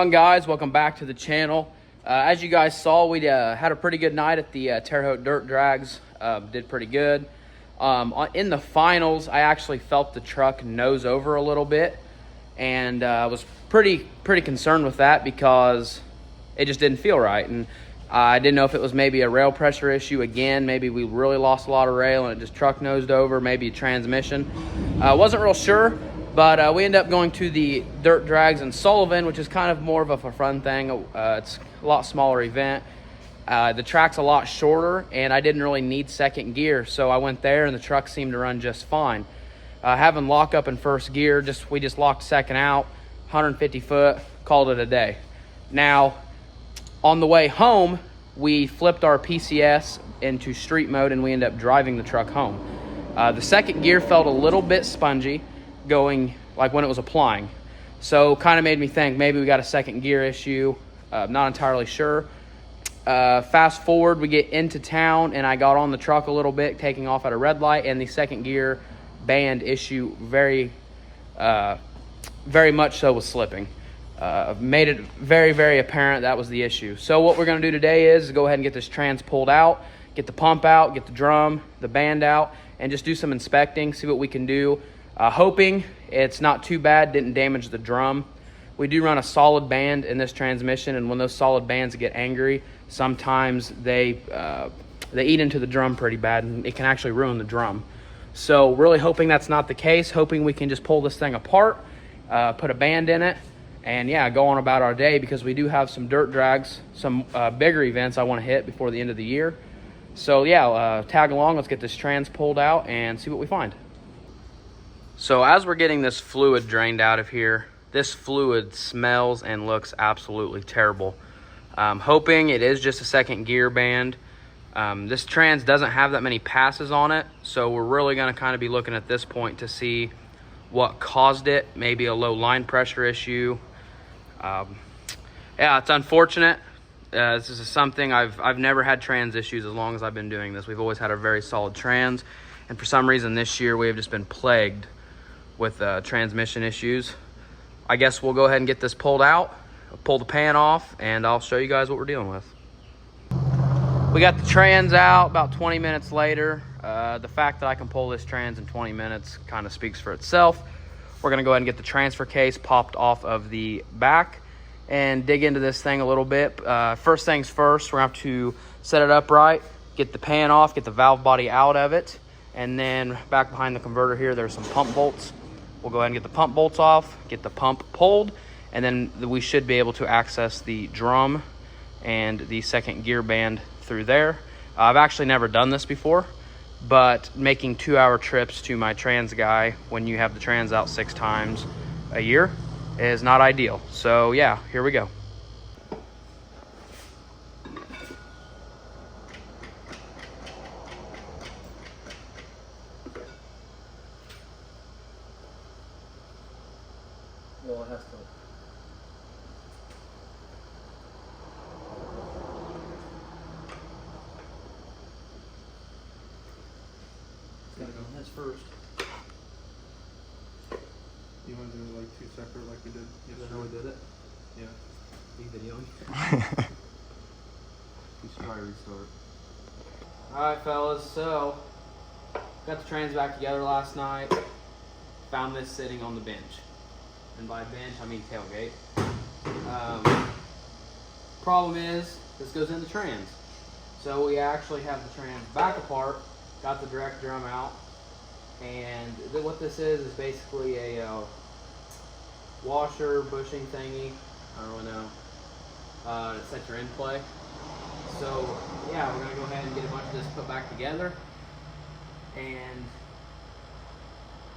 on, guys? Welcome back to the channel. As you guys saw, we had a pretty good night at the Terre Haute Dirt Drags. Did pretty good. In the finals, I actually felt the truck nose over a little bit, and I was pretty concerned with that because it just didn't feel right. And I didn't know if it was maybe a rail pressure issue again. Maybe we really lost a lot of rail and it just truck nosed over. Maybe a transmission. Wasn't real sure. But we ended up going to the Dirt Drags in Sullivan, which is kind of more of a fun thing. It's a lot smaller event. The track's a lot shorter, and I didn't really need second gear, so I went there, and the truck seemed to run just fine. Having lock up in first gear, we just locked second out, 150 foot, called it a day. Now, on the way home, we flipped our PCS into street mode, and we ended up driving the truck home. The second gear felt a little bit spongy, going like when it was applying, so kind of made me think maybe we got a second gear issue. Not entirely sure. Fast forward, we get into town, and I got on the truck a little bit, taking off at a red light, and the second gear band issue very much so was slipping. Made it very apparent that was the issue. So what we're going to do today is go ahead and get this trans pulled out, get the pump out, get the drum, the band out, and just do some inspecting, see what we can do. Hoping it's not too bad, didn't damage the drum. We do run a solid band in this transmission, and when those solid bands get angry, sometimes they eat into the drum pretty bad, and it can actually ruin the drum. So really hoping that's not the case, hoping we can just pull this thing apart, put a band in it, and yeah, go on about our day, because we do have some dirt drags, some bigger events I want to hit before the end of the year. So yeah, tag along, let's get this trans pulled out and see what we find. So as we're getting this fluid drained out of here, this fluid smells and looks absolutely terrible. Hoping it is just a second gear band. This trans doesn't have that many passes on it, so we're really going to kind of be looking at this point to see what caused it. Maybe a low line pressure issue. Yeah, it's unfortunate. This is something I've never had trans issues as long as I've been doing this. We've always had a very solid trans, and for some reason this year we have just been plagued with transmission issues. I guess we'll go ahead and get this pulled out, pull the pan off, and I'll show you guys what we're dealing with. We got the trans out about 20 minutes later. The fact that I can pull this trans in 20 minutes kind of speaks for itself. We're gonna go ahead and get the transfer case popped off of the back and dig into this thing a little bit. First things first, we're gonna have to set it up right, get the pan off, get the valve body out of it, and then back behind the converter here, there's some pump bolts. We'll go ahead and get the pump bolts off, get the pump pulled, and then we should be able to access the drum and the second gear band through there. I've actually never done this before, but making 2-hour trips to my trans guy when you have the trans out 6 times a year is not ideal. So yeah, here we go. Well, it has to. It's gotta go on this first. You want to do like 2 separate like we did yesterday? Is that how we did it? Yeah. You videoing? You should probably restart. Alright fellas, so got the trans back together last night. Found this sitting on the bench. And by bench, I mean tailgate. Problem is, this goes in the trans. So we actually have the trans back apart, got the direct drum out, and what this is basically a washer bushing thingy. I don't really know. To set your end play. So yeah, we're gonna go ahead and get a bunch of this put back together, and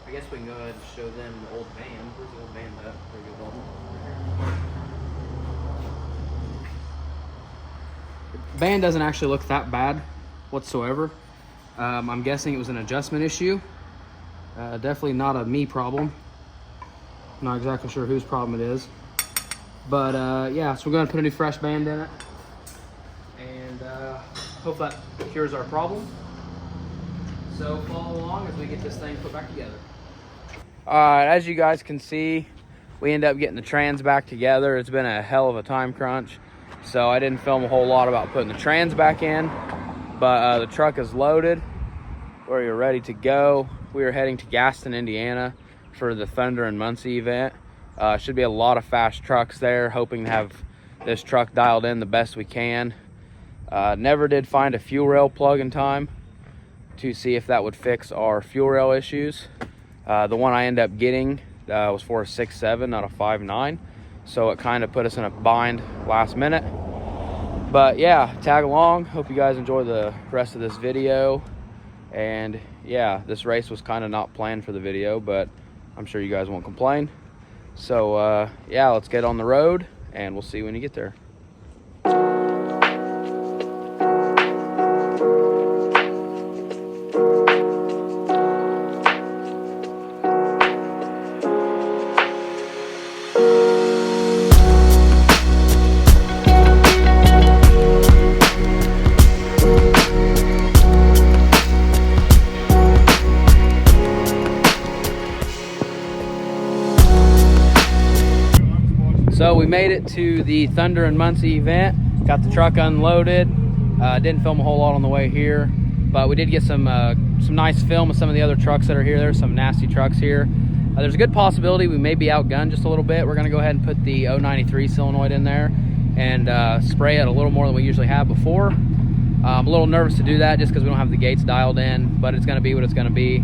I guess we can go ahead and show them the old band. Where's the old band at? There you go. The band doesn't actually look that bad whatsoever. I'm guessing it was an adjustment issue. Definitely not a me problem. Not exactly sure whose problem it is. But yeah, so we're going to put a new fresh band in it. And hope that cures our problem. So follow along as we get this thing put back together. As you guys can see, we ended up getting the trans back together. It's been a hell of a time crunch, so I didn't film a whole lot about putting the trans back in, but the truck is loaded. We're ready to go. We are heading to Gaston, Indiana for the Thunder and Muncie event. Should be a lot of fast trucks there, hoping to have this truck dialed in the best we can. Never did find a fuel rail plug in time to see if that would fix our fuel rail issues. The one I ended up getting was for a 6.7, not a 5.9, so it kind of put us in a bind last minute. But yeah, tag along. Hope you guys enjoy the rest of this video. And yeah, this race was kind of not planned for the video, but I'm sure you guys won't complain. So yeah, let's get on the road and we'll see you when you get there. So we made it to the Thunder and Muncie event. Got the truck unloaded. Didn't film a whole lot on the way here, but we did get some nice film of some of the other trucks that are here. There's some nasty trucks here. There's a good possibility we may be outgunned just a little bit. We're gonna go ahead and put the 093 solenoid in there and spray it a little more than we usually have before. I'm a little nervous to do that just because we don't have the gates dialed in, but it's gonna be what it's gonna be.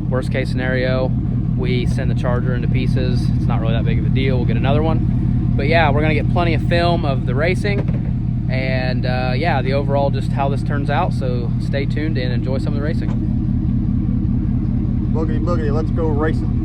Worst case scenario, we send the Charger into pieces. It's not really that big of a deal. We'll get another one. But yeah, we're gonna get plenty of film of the racing and yeah, the overall just how this turns out. So stay tuned and enjoy some of the racing. Boogity boogity, let's go racing.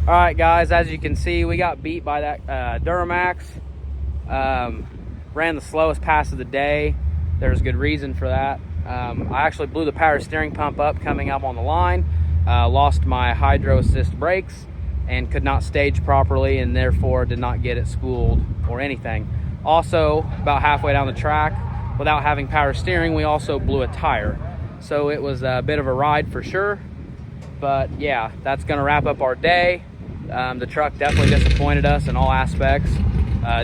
All right, guys, as you can see, we got beat by that Duramax. Ran the slowest pass of the day. There's good reason for that. I actually blew the power steering pump up coming up on the line, lost my hydro assist brakes, and could not stage properly, and therefore did not get it spooled or anything. Also, about halfway down the track, without having power steering, we also blew a tire. So it was a bit of a ride for sure. But yeah, that's gonna wrap up our day. The truck definitely disappointed us in all aspects.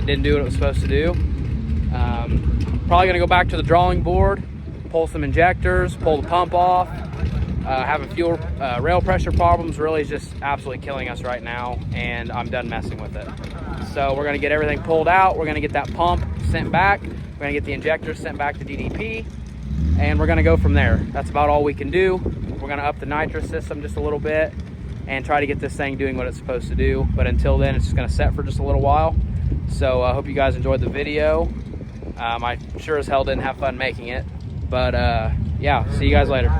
Didn't do what it was supposed to do. Probably gonna go back to the drawing board, pull some injectors, pull the pump off. Having fuel rail pressure problems really is just absolutely killing us right now, and I'm done messing with it. So we're gonna get everything pulled out. We're gonna get that pump sent back. We're gonna get the injectors sent back to DDP, and we're gonna go from there. That's about all we can do. We're gonna up the nitrous system just a little bit and try to get this thing doing what it's supposed to do. But until then, it's just gonna set for just a little while. So I hope you guys enjoyed the video. I sure as hell didn't have fun making it. But yeah, see you guys later.